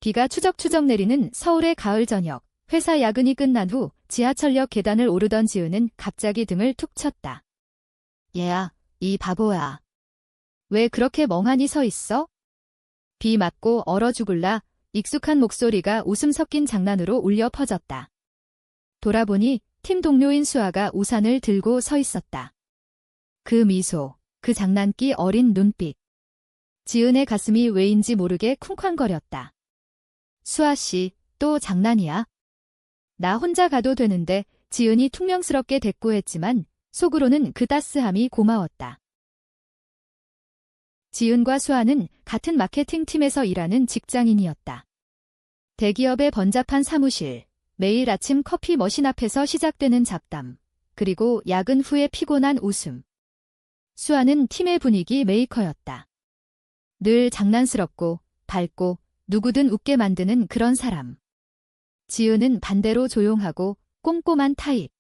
비가 추적추적 내리는 서울의 가을 저녁. 회사 야근이 끝난 후 지하철역 계단을 오르던 지은은 갑자기 등을 툭 쳤다. 얘야, 이 바보야. 왜 그렇게 멍하니 서 있어? 비 맞고 얼어 죽을라. 익숙한 목소리가 웃음 섞인 장난으로 울려 퍼졌다. 돌아보니 팀 동료인 수아가 우산을 들고 서 있었다. 그 미소, 그 장난기 어린 눈빛. 지은의 가슴이 왜인지 모르게 쿵쾅거렸다. 수아 씨, 또 장난이야? 나 혼자 가도 되는데. 지은이 퉁명스럽게 대꾸했지만 속으로는 그 따스함이 고마웠다. 지은과 수아는 같은 마케팅팀에서 일하는 직장인이었다. 대기업의 번잡한 사무실, 매일 아침 커피 머신 앞에서 시작되는 잡담, 그리고 야근 후에 피곤한 웃음. 수아는 팀의 분위기 메이커였다. 늘 장난스럽고 밝고 누구든 웃게 만드는 그런 사람. 지은은 반대로 조용하고 꼼꼼한 타입.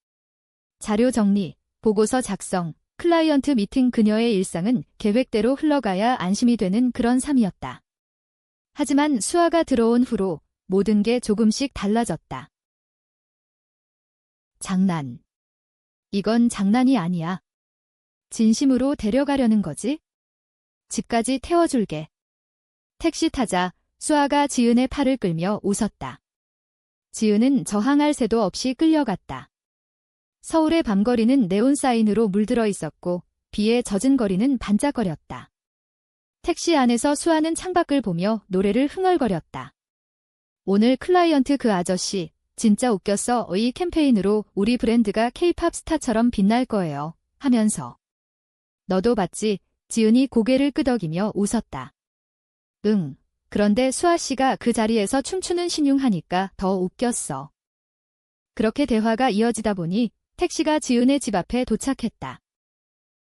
자료 정리, 보고서 작성, 클라이언트 미팅. 그녀의 일상은 계획대로 흘러가야 안심이 되는 그런 삶이었다. 하지만 수아가 들어온 후로 모든 게 조금씩 달라졌다. 장난. 이건 장난이 아니야. 진심으로 데려가려는 거지? 집까지 태워줄게. 택시 타자 수아가 지은의 팔을 끌며 웃었다. 지은은 저항할 새도 없이 끌려갔다. 서울의 밤거리는 네온 사인으로 물들어 있었고 비에 젖은 거리는 반짝거렸다. 택시 안에서 수아는 창밖을 보며 노래를 흥얼거렸다. 오늘 클라이언트 그 아저씨 진짜 웃겼어. 이 캠페인으로 우리 브랜드가 K-팝 스타처럼 빛날 거예요. 하면서. 너도 봤지? 지은이 고개를 끄덕이며 웃었다. 응. 그런데 수아 씨가 그 자리에서 춤추는 신용하니까 더 웃겼어. 그렇게 대화가 이어지다 보니 택시가 지은의 집 앞에 도착했다.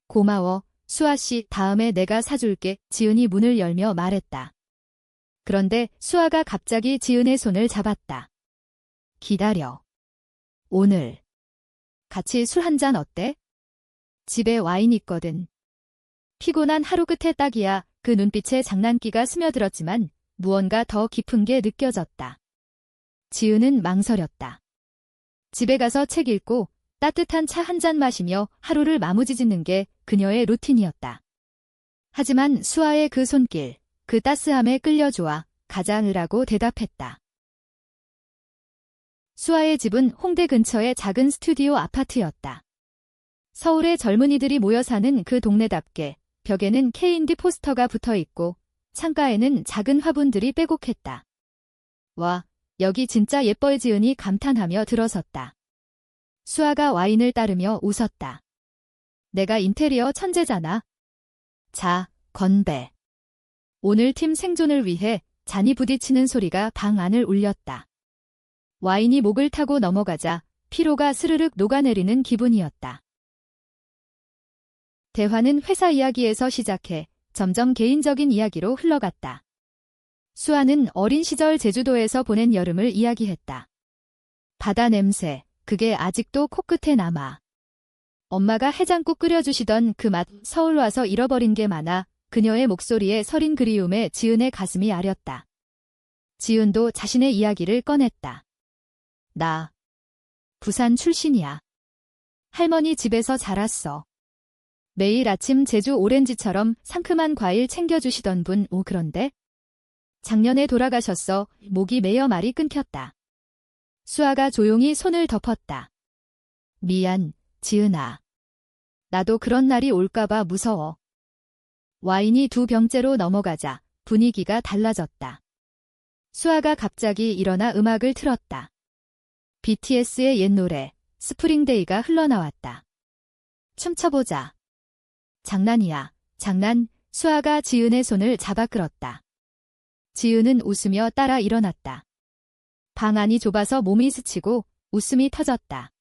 고마워, 수아 씨. 다음에 내가 사줄게. 지은이 문을 열며 말했다. 그런데 수아가 갑자기 지은의 손을 잡았다. 기다려. 오늘 같이 술 한잔 어때? 집에 와인 있거든. 피곤한 하루 끝에 딱이야. 그 눈빛에 장난기가 스며들었지만 무언가 더 깊은 게 느껴졌다. 지은은 망설였다. 집에 가서 책 읽고 따뜻한 차 한 잔 마시며 하루를 마무리짓는 게 그녀의 루틴이었다. 하지만 수아의 그 손길, 그 따스함에 끌려좋아 가자느라고 대답했다. 수아의 집은 홍대 근처의 작은 스튜디오 아파트였다. 서울의 젊은이들이 모여 사는 그 동네답게 벽에는 K-인디 포스터가 붙어 있고 창가에는 작은 화분들이 빼곡했다. 와, 여기 진짜 예뻐. 지은이 감탄하며 들어섰다. 수아가 와인을 따르며 웃었다. 내가 인테리어 천재잖아. 자, 건배. 오늘 팀 생존을 위해 잔이 부딪히는 소리가 방 안을 울렸다. 와인이 목을 타고 넘어가자 피로가 스르륵 녹아내리는 기분이었다. 대화는 회사 이야기에서 시작해 점점 개인적인 이야기로 흘러갔다. 수아는 어린 시절 제주도에서 보낸 여름을 이야기했다. 바다 냄새, 그게 아직도 코끝에 남아. 엄마가 해장국 끓여주시던 그 맛. 서울 와서 잃어버린 게 많아. 그녀의 목소리에 서린 그리움에 지은의 가슴이 아렸다. 지은도 자신의 이야기를 꺼냈다. 나 부산 출신이야. 할머니 집에서 자랐어. 매일 아침 제주 오렌지처럼 상큼한 과일 챙겨주시던 분. 오, 그런데 작년에 돌아가셨어. 목이 메어 말이 끊겼다. 수아가 조용히 손을 덮었다. 미안, 지은아. 나도 그런 날이 올까봐 무서워. 와인이 두 병째로 넘어가자 분위기가 달라졌다. 수아가 갑자기 일어나 음악을 틀었다. BTS의 옛 노래, 스프링데이가 흘러나왔다. 춤춰보자. 장난이야, 장난. 수아가 지은의 손을 잡아 끌었다. 지은은 웃으며 따라 일어났다. 방 안이 좁아서 몸이 스치고 웃음이 터졌다.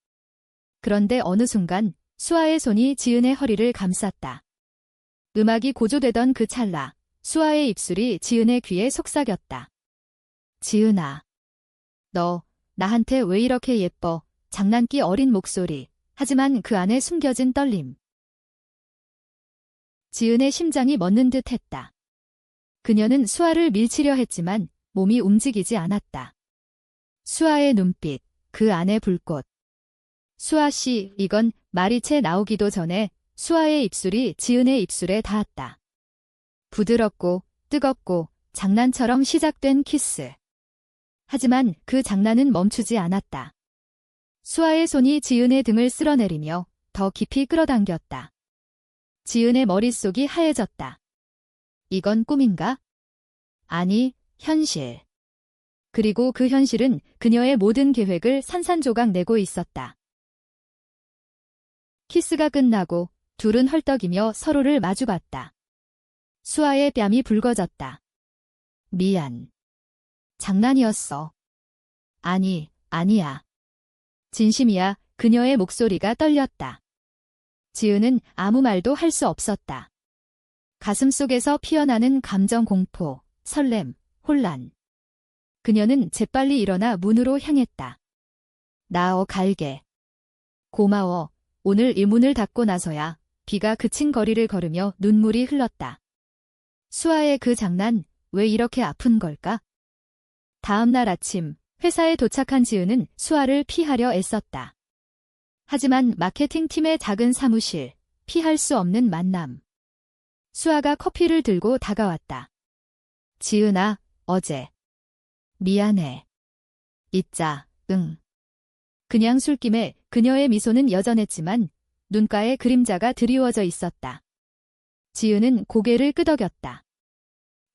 그런데 어느 순간 수아의 손이 지은의 허리를 감쌌다. 음악이 고조되던 그 찰나 수아의 입술이 지은의 귀에 속삭였다. 지은아, 너 나한테 왜 이렇게 예뻐? 장난기 어린 목소리, 하지만 그 안에 숨겨진 떨림. 지은의 심장이 멎는 듯 했다. 그녀는 수아를 밀치려 했지만 몸이 움직이지 않았다. 수아의 눈빛, 그 안에 불꽃. 수아 씨, 이건 말이 채 나오기도 전에 수아의 입술이 지은의 입술에 닿았다. 부드럽고 뜨겁고 장난처럼 시작된 키스. 하지만 그 장난은 멈추지 않았다. 수아의 손이 지은의 등을 쓸어내리며 더 깊이 끌어당겼다. 지은의 머릿속이 하얘졌다. 이건 꿈인가? 아니, 현실. 그리고 그 현실은 그녀의 모든 계획을 산산조각 내고 있었다. 키스가 끝나고 둘은 헐떡이며 서로를 마주봤다. 수아의 뺨이 붉어졌다. 미안. 장난이었어. 아니, 아니야. 진심이야. 그녀의 목소리가 떨렸다. 지은은 아무 말도 할 수 없었다. 가슴속에서 피어나는 감정 공포, 설렘, 혼란. 그녀는 재빨리 일어나 문으로 향했다. 나어 갈게. 고마워. 오늘 이 문을 닫고 나서야 비가 그친 거리를 걸으며 눈물이 흘렀다. 수아의 그 장난, 왜 이렇게 아픈 걸까? 다음 날 아침, 회사에 도착한 지은은 수아를 피하려 애썼다. 하지만 마케팅팀의 작은 사무실, 피할 수 없는 만남. 수아가 커피를 들고 다가왔다. 지은아, 어제. 미안해. 잊자, 응. 그냥 술김에 그녀의 미소는 여전했지만 눈가에 그림자가 드리워져 있었다. 지은은 고개를 끄덕였다.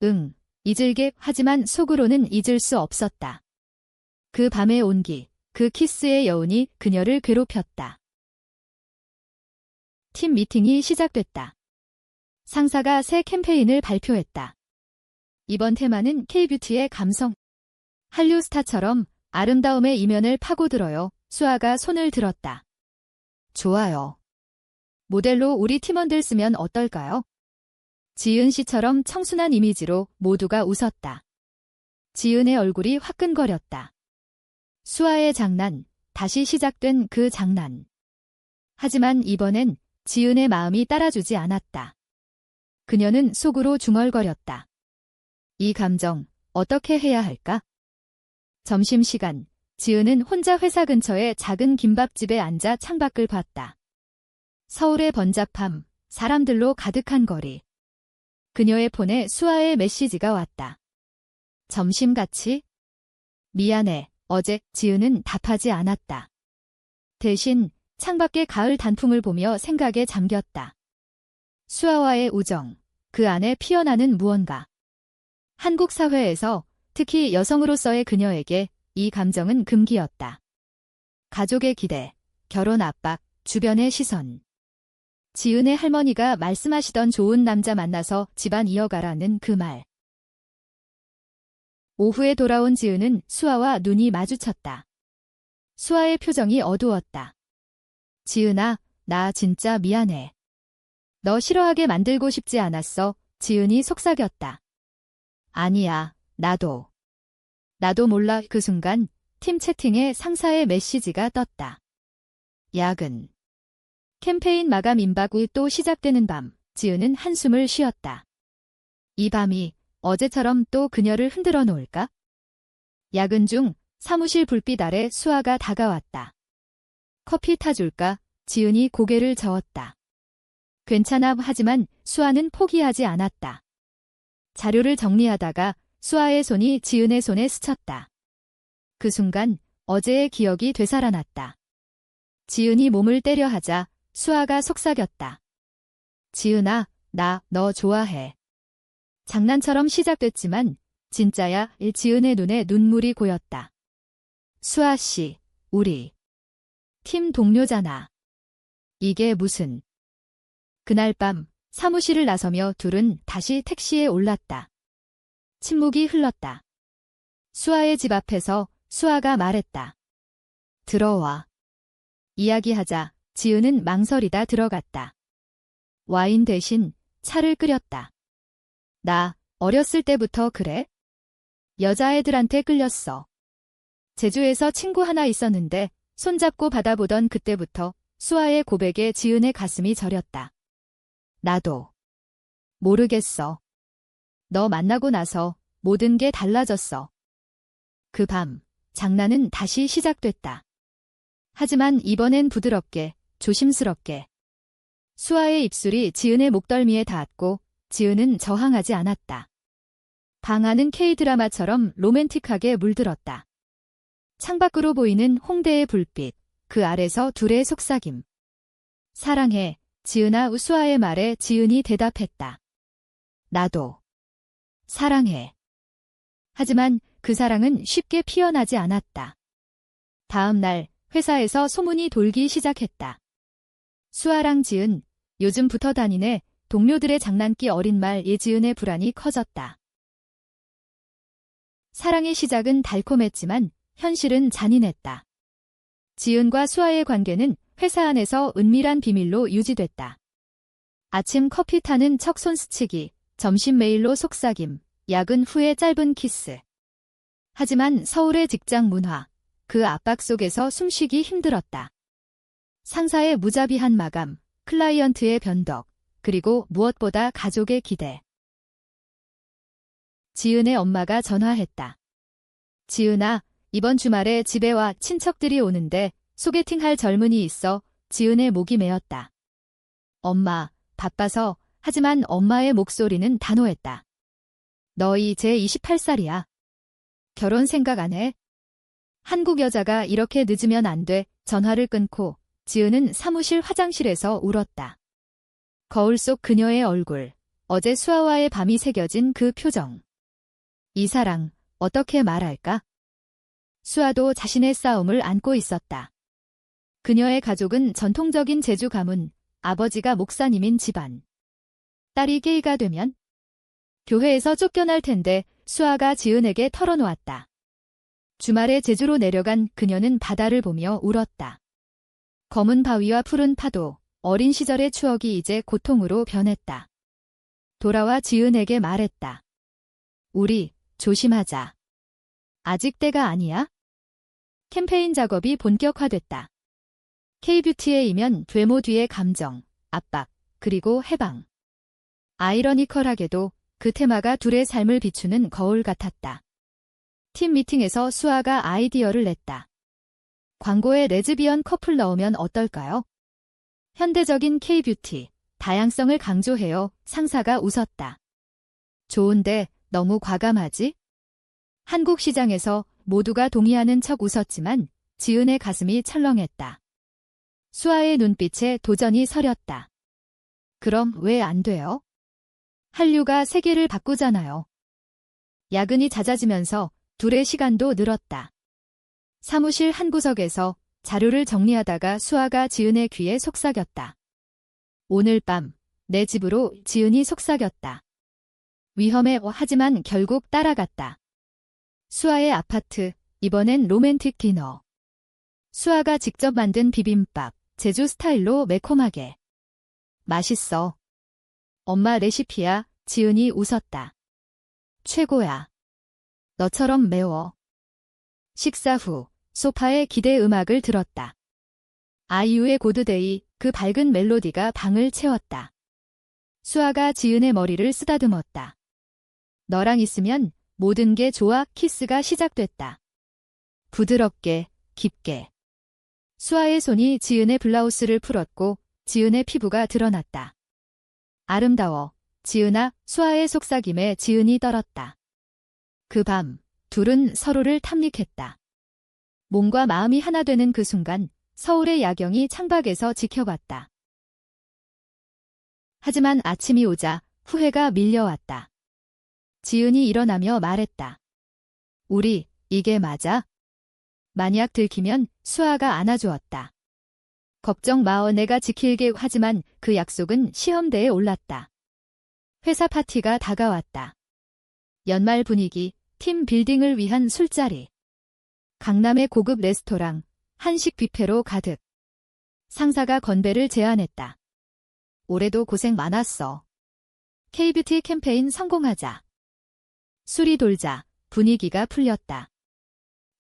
응, 잊을게. 하지만 속으로는 잊을 수 없었다. 그 밤의 온기, 그 키스의 여운이 그녀를 괴롭혔다. 팀 미팅이 시작됐다. 상사가 새 캠페인을 발표했다. 이번 테마는 K-뷰티의 감성. 한류 스타처럼 아름다움의 이면을 파고들어요. 수아가 손을 들었다. 좋아요. 모델로 우리 팀원들 쓰면 어떨까요? 지은 씨처럼 청순한 이미지로 모두가 웃었다. 지은의 얼굴이 화끈거렸다. 수아의 장난, 다시 시작된 그 장난. 하지만 이번엔 지은의 마음이 따라주지 않았다. 그녀는 속으로 중얼거렸다. 이 감정, 어떻게 해야 할까? 점심시간, 지은은 혼자 회사 근처의 작은 김밥집에 앉아 창밖을 봤다. 서울의 번잡함, 사람들로 가득한 거리. 그녀의 폰에 수아의 메시지가 왔다. 점심 같이? 미안해. 어제. 지은은 답하지 않았다. 대신 창밖의 가을 단풍을 보며 생각에 잠겼다. 수아와의 우정, 그 안에 피어나는 무언가. 한국 사회에서 특히 여성으로서의 그녀에게 이 감정은 금기였다. 가족의 기대, 결혼 압박, 주변의 시선. 지은의 할머니가 말씀하시던 좋은 남자 만나서 집안 이어가라는 그 말. 오후에 돌아온 지은은 수아와 눈이 마주쳤다. 수아의 표정이 어두웠다. 지은아, 나 진짜 미안해. 너 싫어하게 만들고 싶지 않았어. 지은이 속삭였다. 아니야, 나도 몰라. 그 순간 팀 채팅에 상사의 메시지가 떴다. 야근. 캠페인 마감 임박 후 또 시작되는 밤, 지은은 한숨을 쉬었다. 이 밤이 어제처럼 또 그녀를 흔들어 놓을까? 야근 중 사무실 불빛 아래 수아가 다가왔다. 커피 타줄까? 지은이 고개를 저었다. 괜찮아. 하지만 수아는 포기하지 않았다. 자료를 정리하다가 수아의 손이 지은의 손에 스쳤다. 그 순간 어제의 기억이 되살아났다. 지은이 몸을 때려 하자 수아가 속삭였다. 지은아, 나 너 좋아해. 장난처럼 시작됐지만 진짜야. 지은의 눈에 눈물이 고였다. 수아 씨, 우리 팀 동료잖아. 이게 무슨. 그날 밤 사무실을 나서며 둘은 다시 택시에 올랐다. 침묵이 흘렀다. 수아의 집 앞에서 수아가 말했다. 들어와. 이야기하자 지은은 망설이다 들어갔다. 와인 대신 차를 끓였다. 나 어렸을 때부터 그래? 여자애들한테 끌렸어. 제주에서 친구 하나 있었는데 손잡고 받아보던 그때부터 수아의 고백에 지은의 가슴이 저렸다. 나도. 모르겠어. 너 만나고 나서 모든 게 달라졌어. 그 밤, 장난은 다시 시작됐다. 하지만 이번엔 부드럽게, 조심스럽게. 수아의 입술이 지은의 목덜미에 닿았고 지은은 저항하지 않았다. 방 안은 K-드라마처럼 로맨틱하게 물들었다. 창밖으로 보이는 홍대의 불빛, 그 아래서 둘의 속삭임. 사랑해, 지은아. 수아의 말에 지은이 대답했다. 나도. 사랑해. 하지만 그 사랑은 쉽게 피어나지 않았다. 다음 날 회사에서 소문이 돌기 시작했다. 수아랑 지은, 요즘 붙어 다니네. 동료들의 장난기 어린 말 예지은의 불안이 커졌다. 사랑의 시작은 달콤했지만 현실은 잔인했다. 지은과 수아의 관계는 회사 안에서 은밀한 비밀로 유지됐다. 아침 커피 타는 척 손스치기, 점심 메일로 속삭임, 야근 후에 짧은 키스. 하지만 서울의 직장 문화, 그 압박 속에서 숨쉬기 힘들었다. 상사의 무자비한 마감, 클라이언트의 변덕, 그리고 무엇보다 가족의 기대. 지은의 엄마가 전화했다. 지은아, 이번 주말에 집에 와. 친척들이 오는데 소개팅할 젊은이 있어. 지은의 목이 메었다. 엄마, 바빠서. 하지만 엄마의 목소리는 단호했다. 너 이제 28살이야. 결혼 생각 안 해? 한국 여자가 이렇게 늦으면 안 돼. 전화를 끊고 지은은 사무실 화장실에서 울었다. 거울 속 그녀의 얼굴, 어제 수아와의 밤이 새겨진 그 표정. 이 사랑, 어떻게 말할까? 수아도 자신의 싸움을 안고 있었다. 그녀의 가족은 전통적인 제주 가문, 아버지가 목사님인 집안. 딸이 게이가 되면 교회에서 쫓겨날 텐데 수아가 지은에게 털어놓았다. 주말에 제주로 내려간 그녀는 바다를 보며 울었다. 검은 바위와 푸른 파도, 어린 시절의 추억이 이제 고통으로 변했다. 돌아와 지은에게 말했다. 우리 조심하자. 아직 때가 아니야? 캠페인 작업이 본격화됐다. K뷰티의 이면 되모 뒤의 감정, 압박, 그리고 해방. 아이러니컬하게도 그 테마가 둘의 삶을 비추는 거울 같았다. 팀 미팅에서 수아가 아이디어를 냈다. 광고에 레즈비언 커플 넣으면 어떨까요? 현대적인 K뷰티, 다양성을 강조해요. 상사가 웃었다. 좋은데 너무 과감하지? 한국 시장에서 모두가 동의하는 척 웃었지만 지은의 가슴이 철렁했다. 수아의 눈빛에 도전이 서렸다. 그럼 왜 안 돼요? 한류가 세계를 바꾸잖아요. 야근이 잦아지면서 둘의 시간도 늘었다. 사무실 한 구석에서 자료를 정리하다가 수아가 지은의 귀에 속삭였다. 오늘 밤 내 집으로. 지은이 속삭였다. 위험해. 하지만 결국 따라갔다. 수아의 아파트, 이번엔 로맨틱 디너. 수아가 직접 만든 비빔밥, 제주 스타일로 매콤하게. 맛있어. 엄마 레시피야. 지은이 웃었다. 최고야. 너처럼 매워. 식사 후 소파에 기대 음악을 들었다. 아이유의 고드데이, 그 밝은 멜로디가 방을 채웠다. 수아가 지은의 머리를 쓰다듬었다. 너랑 있으면 모든 게 좋아. 키스가 시작됐다. 부드럽게, 깊게. 수아의 손이 지은의 블라우스를 풀었고 지은의 피부가 드러났다. 아름다워. 지은아. 수아의 속삭임에 지은이 떨었다. 그 밤 둘은 서로를 탐닉했다. 몸과 마음이 하나 되는 그 순간 서울의 야경이 창밖에서 지켜봤다. 하지만 아침이 오자 후회가 밀려왔다. 지은이 일어나며 말했다. 우리 이게 맞아? 만약 들키면. 수아가 안아주었다. 걱정 마어. 내가 지킬게. 하지만 그 약속은 시험대에 올랐다. 회사 파티가 다가왔다. 연말 분위기, 팀 빌딩을 위한 술자리. 강남의 고급 레스토랑, 한식 뷔페로 가득. 상사가 건배를 제안했다. 올해도 고생 많았어. K뷰티 캠페인 성공하자. 술이 돌자 분위기가 풀렸다.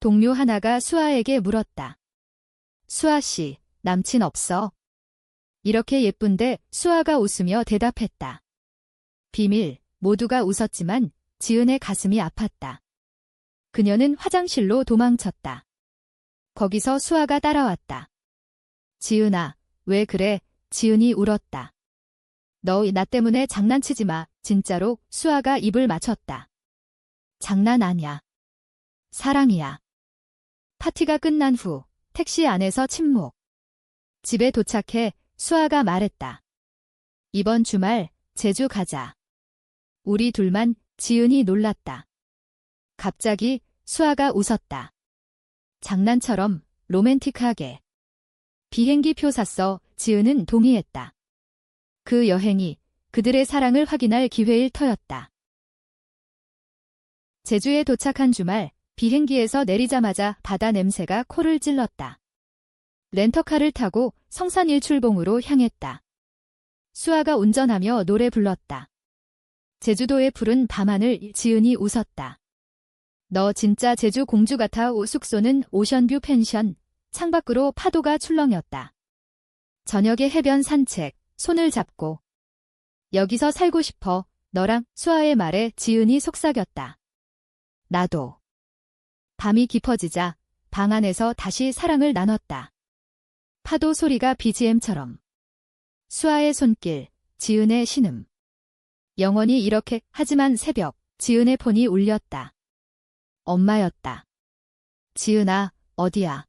동료 하나가 수아에게 물었다. 수아 씨, 남친 없어? 이렇게 예쁜데. 수아가 웃으며 대답했다. 비밀. 모두가 웃었지만 지은의 가슴이 아팠다. 그녀는 화장실로 도망쳤다. 거기서 수아가 따라왔다. 지은아, 왜 그래? 지은이 울었다. 너 나 때문에 장난치지 마. 진짜로. 수아가 입을 맞췄다. 장난 아냐. 사랑이야. 파티가 끝난 후 택시 안에서 침묵. 집에 도착해 수아가 말했다. 이번 주말 제주 가자. 우리 둘만. 지은이 놀랐다. 갑자기 수아가 웃었다. 장난처럼 로맨틱하게. 비행기 표 샀어. 지은은 동의했다. 그 여행이 그들의 사랑을 확인할 기회일 터였다. 제주에 도착한 주말, 비행기에서 내리자마자 바다 냄새가 코를 찔렀다. 렌터카를 타고 성산 일출봉으로 향했다. 수아가 운전하며 노래 불렀다. 제주도의 푸른 밤하늘. 지은이 웃었다. 너 진짜 제주 공주 같아. 숙소는 오션뷰 펜션. 창밖으로 파도가 출렁였다. 저녁에 해변 산책, 손을 잡고. 여기서 살고 싶어. 너랑. 수아의 말에 지은이 속삭였다. 나도. 밤이 깊어지자 방 안에서 다시 사랑을 나눴다. 파도 소리가 BGM처럼. 수아의 손길, 지은의 신음. 영원히 이렇게. 하지만 새벽, 지은의 폰이 울렸다. 엄마였다. 지은아, 어디야?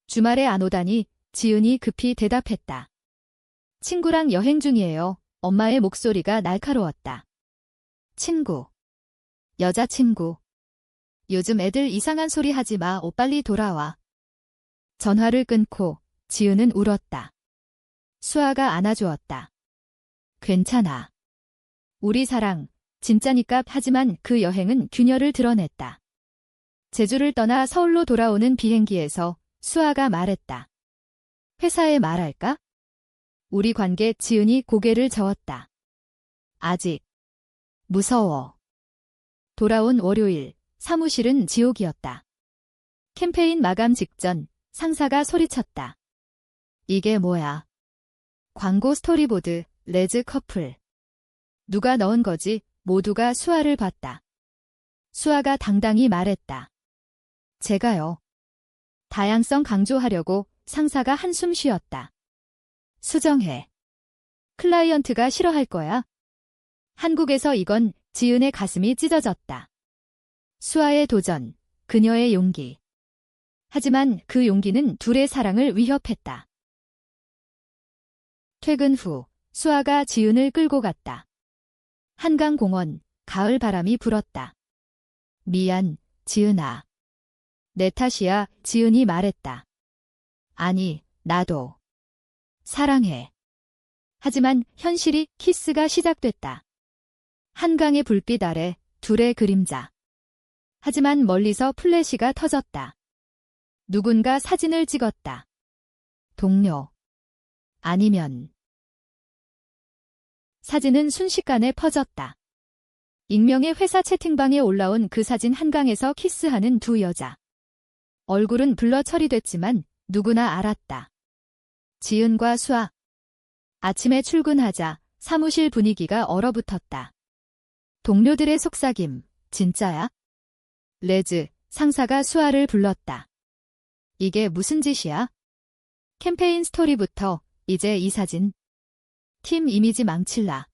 주말에 안 오다니. 지은이 급히 대답했다. 친구랑 여행 중이에요. 엄마의 목소리가 날카로웠다. 친구. 여자친구. 요즘 애들 이상한 소리 하지 마. 빨리 돌아와. 전화를 끊고 지은은 울었다. 수아가 안아주었다. 괜찮아. 우리 사랑, 진짜니까. 하지만 그 여행은 균열을 드러냈다. 제주를 떠나 서울로 돌아오는 비행기에서 수아가 말했다. 회사에 말할까? 우리 관계. 지은이 고개를 저었다. 아직. 무서워. 돌아온 월요일, 사무실은 지옥이었다. 캠페인 마감 직전, 상사가 소리쳤다. 이게 뭐야? 광고 스토리보드, 레즈 커플. 누가 넣은 거지? 모두가 수아를 봤다. 수아가 당당히 말했다. 제가요. 다양성 강조하려고. 상사가 한숨 쉬었다. 수정해. 클라이언트가 싫어할 거야. 한국에서 이건. 지은의 가슴이 찢어졌다. 수아의 도전, 그녀의 용기. 하지만 그 용기는 둘의 사랑을 위협했다. 퇴근 후 수아가 지은을 끌고 갔다. 한강공원, 가을 바람이 불었다. 미안, 지은아. 내 탓이야. 지은이 말했다. 아니, 나도. 사랑해. 하지만 현실이. 키스가 시작됐다. 한강의 불빛 아래 둘의 그림자. 하지만 멀리서 플래시가 터졌다. 누군가 사진을 찍었다. 동료. 아니면. 사진은 순식간에 퍼졌다. 익명의 회사 채팅방에 올라온 그 사진. 한강에서 키스하는 두 여자. 얼굴은 블러 처리됐지만 누구나 알았다. 지은과 수아. 아침에 출근하자 사무실 분위기가 얼어붙었다. 동료들의 속삭임. 진짜야? 레즈, 상사가 수아를 불렀다. 이게 무슨 짓이야? 캠페인 스토리부터 이제 이 사진. 팀 이미지 망칠라.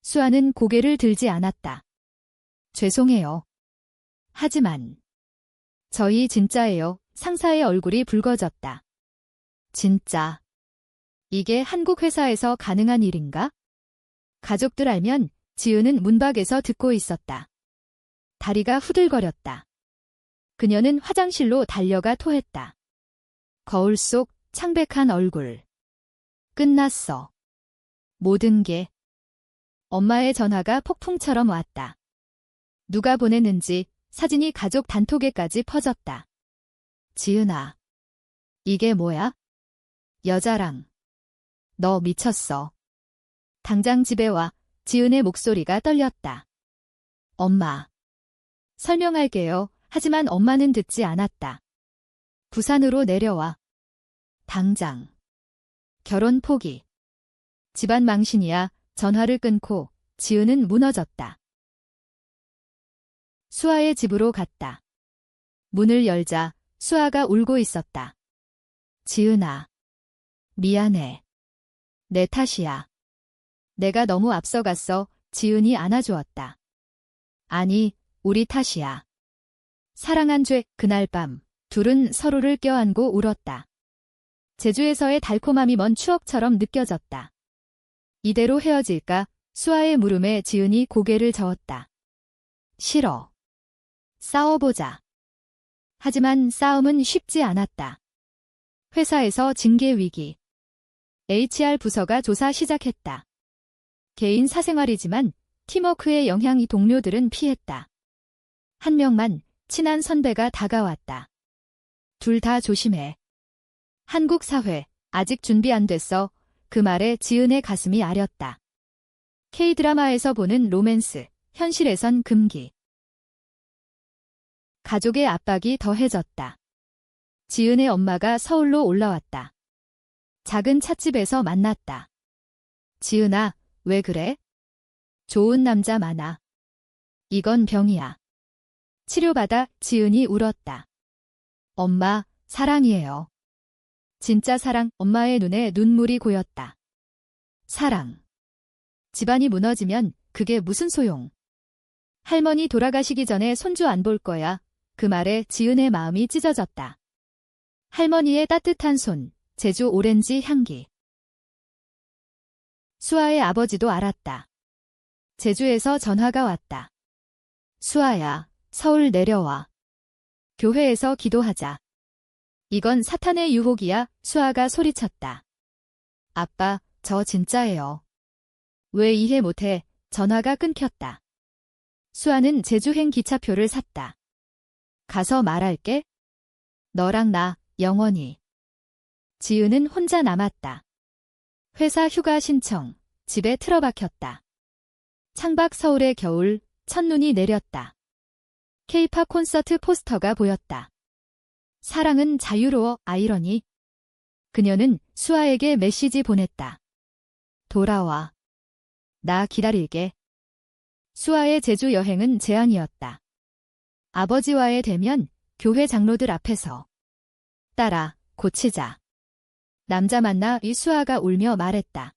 수아는 고개를 들지 않았다. 죄송해요. 하지만. 저희 진짜예요. 상사의 얼굴이 붉어졌다. 진짜. 이게 한국 회사에서 가능한 일인가? 가족들 알면. 지은은 문 밖에서 듣고 있었다. 다리가 후들거렸다. 그녀는 화장실로 달려가 토했다. 거울 속 창백한 얼굴. 끝났어. 모든 게. 엄마의 전화가 폭풍처럼 왔다. 누가 보냈는지 사진이 가족 단톡에까지 퍼졌다. 지은아. 이게 뭐야? 여자랑. 너 미쳤어. 당장 집에 와. 지은의 목소리가 떨렸다. 엄마. 설명할게요. 하지만 엄마는 듣지 않았다. 부산으로 내려와. 당장. 결혼 포기. 집안 망신이야. 전화를 끊고 지은은 무너졌다. 수아의 집으로 갔다. 문을 열자 수아가 울고 있었다. 지은아. 미안해. 내 탓이야. 내가 너무 앞서갔어. 지은이 안아주었다. 아니, 우리 탓이야. 사랑한 죄. 그날 밤 둘은 서로를 껴안고 울었다. 제주에서의 달콤함이 먼 추억처럼 느껴졌다. 이대로 헤어질까? 수아의 물음에 지은이 고개를 저었다. 싫어. 싸워보자. 하지만 싸움은 쉽지 않았다. 회사에서 징계 위기. HR 부서가 조사 시작했다. 개인 사생활이지만 팀워크의 영향이 동료들은 피했다. 한 명만 친한 선배가 다가왔다. 둘 다 조심해. 한국 사회 아직 준비 안 됐어. 그 말에 지은의 가슴이 아렸다. K드라마에서 보는 로맨스, 현실에선 금기. 가족의 압박이 더해졌다. 지은의 엄마가 서울로 올라왔다. 작은 찻집에서 만났다. 지은아, 왜 그래? 좋은 남자 많아. 이건 병이야. 치료받아. 지은이 울었다. 엄마, 사랑이에요. 진짜 사랑. 엄마의 눈에 눈물이 고였다. 사랑. 집안이 무너지면 그게 무슨 소용. 할머니 돌아가시기 전에 손주 안 볼 거야. 그 말에 지은의 마음이 찢어졌다. 할머니의 따뜻한 손, 제주 오렌지 향기. 수아의 아버지도 알았다. 제주에서 전화가 왔다. 수아야, 서울 내려와. 교회에서 기도하자. 이건 사탄의 유혹이야. 수아가 소리쳤다. 아빠, 저 진짜예요. 왜 이해 못해? 전화가 끊겼다. 수아는 제주행 기차표를 샀다. 가서 말할게. 너랑 나, 영원히. 지은은 혼자 남았다. 회사 휴가 신청, 집에 틀어박혔다. 창밖 서울의 겨울, 첫눈이 내렸다. K-팝 콘서트 포스터가 보였다. 사랑은 자유로워. 아이러니. 그녀는 수아에게 메시지 보냈다. 돌아와. 나 기다릴게. 수아의 제주 여행은 재앙이었다. 아버지와의 대면, 교회 장로들 앞에서. 딸아, 고치자. 남자 만나. 이 수아가 울며 말했다.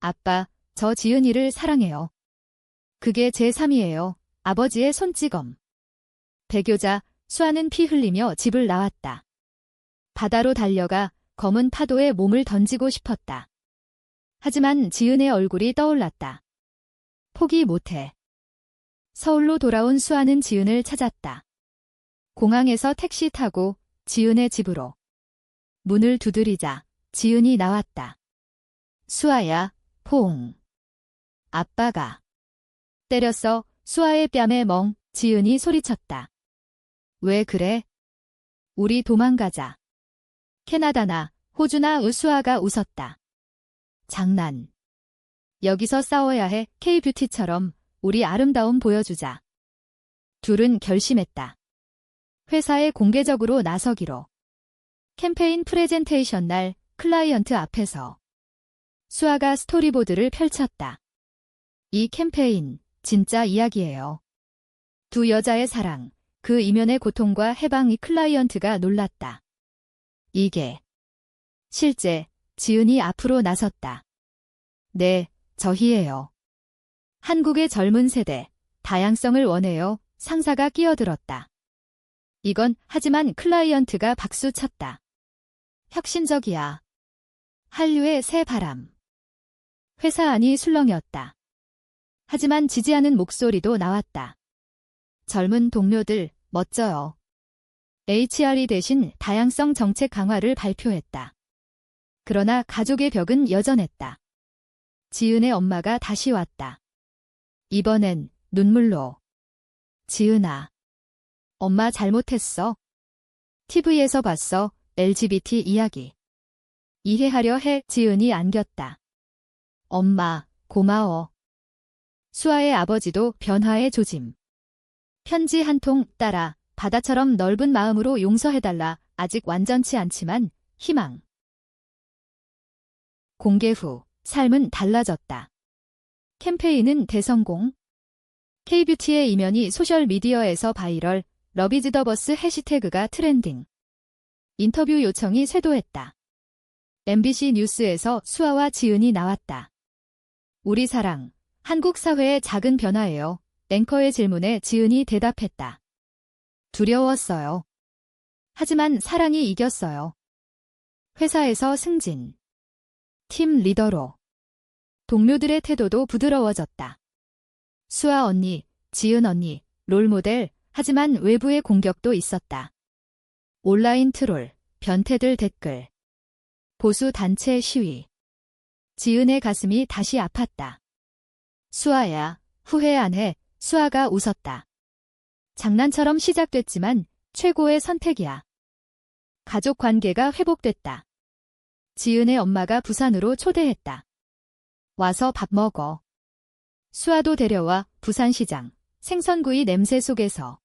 아빠, 저 지은이를 사랑해요. 그게 제 3이에요. 아버지의 손찌검. 배교자. 수아는 피 흘리며 집을 나왔다. 바다로 달려가 검은 파도에 몸을 던지고 싶었다. 하지만 지은의 얼굴이 떠올랐다. 포기 못해. 서울로 돌아온 수아는 지은을 찾았다. 공항에서 택시 타고 지은의 집으로. 문을 두드리자 지은이 나왔다. 수아야, 포옹. 아빠가 때렸어. 수아의 뺨에 멍. 지은이 소리쳤다. 왜 그래? 우리 도망가자. 캐나다나 호주나. 수아가 웃었다. 장난. 여기서 싸워야 해. K뷰티처럼 우리 아름다움 보여주자. 둘은 결심했다. 회사에 공개적으로 나서기로. 캠페인 프레젠테이션 날 클라이언트 앞에서 수아가 스토리보드를 펼쳤다. 이 캠페인 진짜 이야기예요. 두 여자의 사랑, 그 이면의 고통과 해방. 이 클라이언트가 놀랐다. 이게 실제. 지은이 앞으로 나섰다. 네, 저희예요. 한국의 젊은 세대, 다양성을 원해요. 상사가 끼어들었다. 이건 하지만 클라이언트가 박수 쳤다. 혁신적이야. 한류의 새 바람. 회사 안이 술렁였다. 하지만 지지하는 목소리도 나왔다. 젊은 동료들, 멋져요. HR이 대신 다양성 정책 강화를 발표했다. 그러나 가족의 벽은 여전했다. 지은의 엄마가 다시 왔다. 이번엔 눈물로. 지은아. 엄마 잘못했어. TV에서 봤어. LGBT 이야기. 이해하려 해. 지은이 안겼다. 엄마, 고마워. 수아의 아버지도 변화의 조짐. 편지 한 통. 딸아, 바다처럼 넓은 마음으로 용서해달라. 아직 완전치 않지만 희망. 공개 후 삶은 달라졌다. 캠페인은 대성공. K뷰티의 이면이 소셜미디어에서 바이럴, 러비즈더버스 해시태그가 트렌딩. 인터뷰 요청이 쇄도했다. MBC 뉴스에서 수아와 지은이 나왔다. 우리 사랑, 한국 사회의 작은 변화예요. 앵커의 질문에 지은이 대답했다. 두려웠어요. 하지만 사랑이 이겼어요. 회사에서 승진. 팀 리더로. 동료들의 태도도 부드러워졌다. 수아 언니, 지은 언니, 롤모델, 하지만 외부의 공격도 있었다. 온라인 트롤, 변태들 댓글. 보수 단체 시위. 지은의 가슴이 다시 아팠다. 수아야, 후회 안 해. 수아가 웃었다. 장난처럼 시작됐지만 최고의 선택이야. 가족 관계가 회복됐다. 지은의 엄마가 부산으로 초대했다. 와서 밥 먹어. 수아도 데려와. 부산시장. 생선구이 냄새 속에서.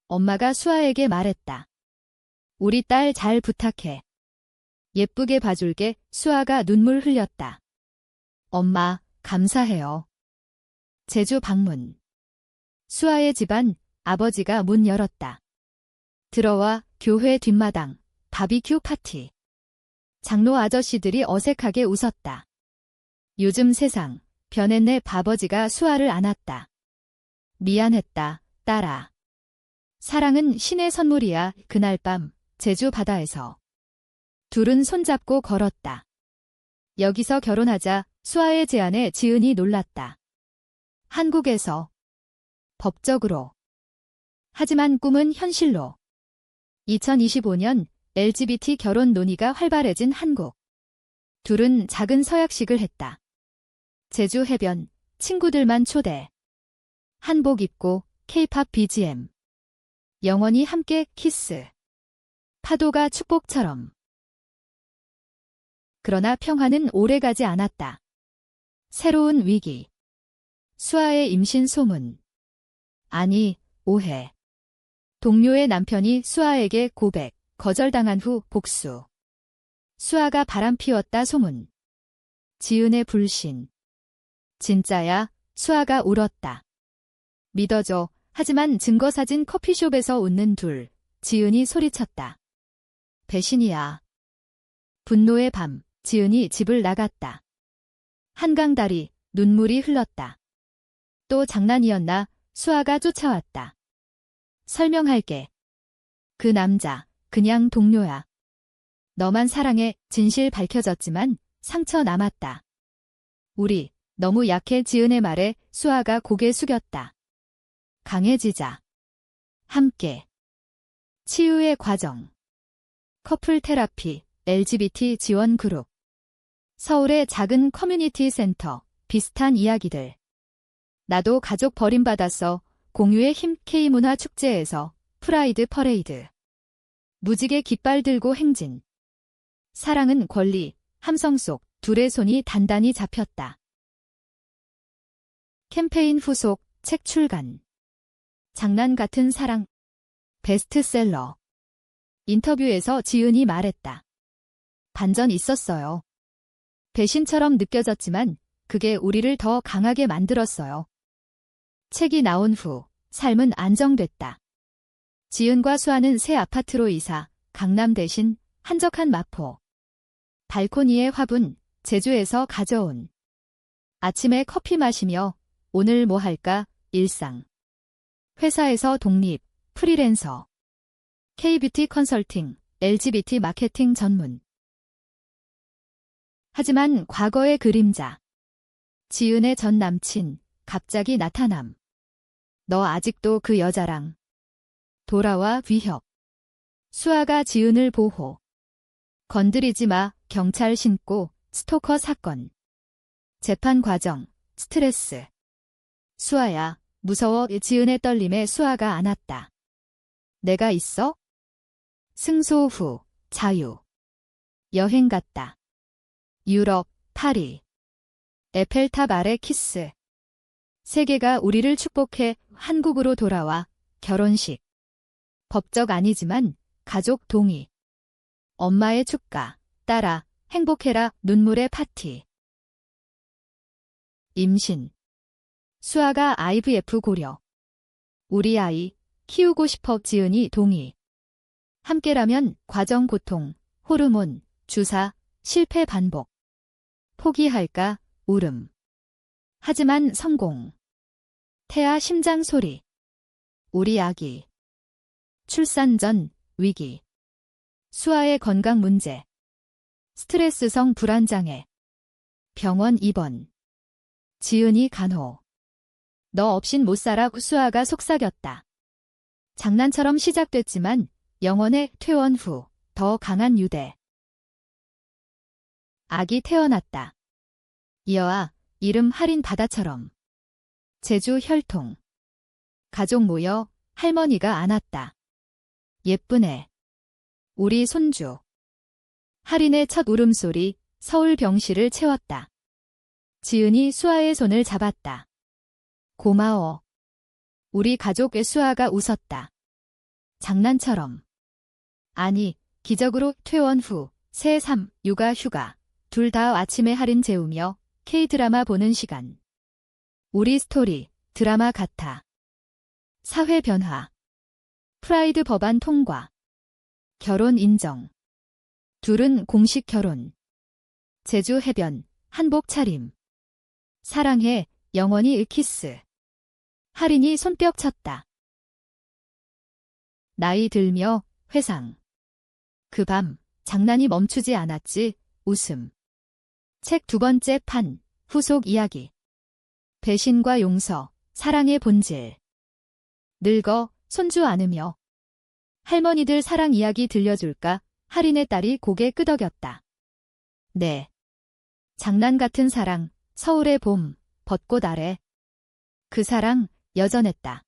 엄마가 수아에게 말했다. 우리 딸 잘 부탁해. 예쁘게 봐줄게. 수아가 눈물 흘렸다. 엄마, 감사해요. 제주 방문. 수아의 집안, 아버지가 문 열었다. 들어와. 교회 뒷마당, 바비큐 파티. 장로 아저씨들이 어색하게 웃었다. 요즘 세상, 변했네. 아버지가 수아를 안았다. 미안했다, 딸아. 사랑은 신의 선물이야. 그날 밤, 제주 바다에서. 둘은 손잡고 걸었다. 여기서 결혼하자. 수아의 제안에 지은이 놀랐다. 한국에서. 법적으로. 하지만 꿈은 현실로. 2025년 LGBT 결혼 논의가 활발해진 한국. 둘은 작은 서약식을 했다. 제주 해변, 친구들만 초대. 한복 입고 K-팝 BGM. 영원히 함께 키스. 파도가 축복처럼. 그러나 평화는 오래가지 않았다. 새로운 위기. 수아의 임신 소문. 아니, 오해. 동료의 남편이 수아에게 고백, 거절당한 후 복수. 수아가 바람피웠다 소문. 지은의 불신. 진짜야. 수아가 울었다. 믿어줘. 하지만 증거사진 커피숍에서 웃는 둘. 지은이 소리쳤다. 배신이야. 분노의 밤. 지은이 집을 나갔다. 한강다리. 눈물이 흘렀다. 또 장난이었나? 수아가 쫓아왔다. 설명할게. 그 남자, 그냥 동료야. 너만 사랑해. 진실 밝혀졌지만 상처 남았다. 우리, 너무 약해. 지은의 말에 수아가 고개 숙였다. 강해지자. 함께. 치유의 과정. 커플 테라피, LGBT 지원 그룹. 서울의 작은 커뮤니티 센터, 비슷한 이야기들. 나도 가족 버림받았어. 공유의 힘. K문화 축제에서 프라이드 퍼레이드. 무지개 깃발 들고 행진. 사랑은 권리. 함성 속 둘의 손이 단단히 잡혔다. 캠페인 후속. 책 출간. 장난 같은 사랑. 베스트셀러. 인터뷰에서 지은이 말했다. 반전 있었어요. 배신처럼 느껴졌지만 그게 우리를 더 강하게 만들었어요. 책이 나온 후 삶은 안정됐다. 지은과 수아는 새 아파트로 이사, 강남 대신 한적한 마포. 발코니의 화분, 제주에서 가져온. 아침에 커피 마시며 오늘 뭐 할까? 일상. 회사에서 독립, 프리랜서. K뷰티 컨설팅, LGBT 마케팅 전문. 하지만 과거의 그림자. 지은의 전 남친, 갑자기 나타남. 너 아직도 그 여자랑. 돌아와. 위협. 수아가 지은을 보호. 건드리지 마. 경찰 신고. 스토커 사건. 재판 과정. 스트레스. 수아야, 무서워. 지은의 떨림에 수아가 안았다. 내가 있어? 승소 후. 자유. 여행 갔다. 유럽, 파리. 에펠탑 아래 키스. 세계가 우리를 축복해. 한국으로 돌아와. 결혼식. 법적 아니지만 가족 동의. 엄마의 축가. 딸아, 행복해라. 눈물의 파티. 임신. 수아가 IVF 고려. 우리 아이 키우고 싶어. 지은이 동의. 함께라면 과정 고통, 호르몬, 주사, 실패 반복. 포기할까? 울음. 하지만 성공. 태아 심장 소리. 우리 아기. 출산 전 위기. 수아의 건강 문제. 스트레스성 불안장애. 병원 입원. 지은이 간호. 너 없인 못 살아. 수아가 속삭였다. 장난처럼 시작됐지만 영원의 퇴원 후 더 강한 유대. 아기 태어났다. 이어아, 이름 할인 바다처럼. 제주 혈통. 가족 모여 할머니가 안았다. 예쁜 애. 우리 손주. 할인의 첫 울음소리, 서울 병실을 채웠다. 지은이 수아의 손을 잡았다. 고마워. 우리 가족의 수아가 웃었다. 장난처럼. 아니, 기적으로 퇴원 후, 새 3, 육아 휴가. 둘 다 아침에 할인 재우며 K드라마 보는 시간. 우리 스토리, 드라마 같아. 사회 변화. 프라이드 법안 통과. 결혼 인정. 둘은 공식 결혼. 제주 해변, 한복 차림. 사랑해, 영원히 키스. 할인이 손뼉 쳤다. 나이 들며 회상. 그 밤, 장난이 멈추지 않았지. 웃음. 책 2번째 판, 후속 이야기. 배신과 용서, 사랑의 본질. 늙어, 손주 안으며. 할머니들 사랑 이야기 들려줄까? 할인의 딸이 고개 끄덕였다. 네. 장난 같은 사랑, 서울의 봄, 벚꽃 아래. 그 사랑, 여전했다.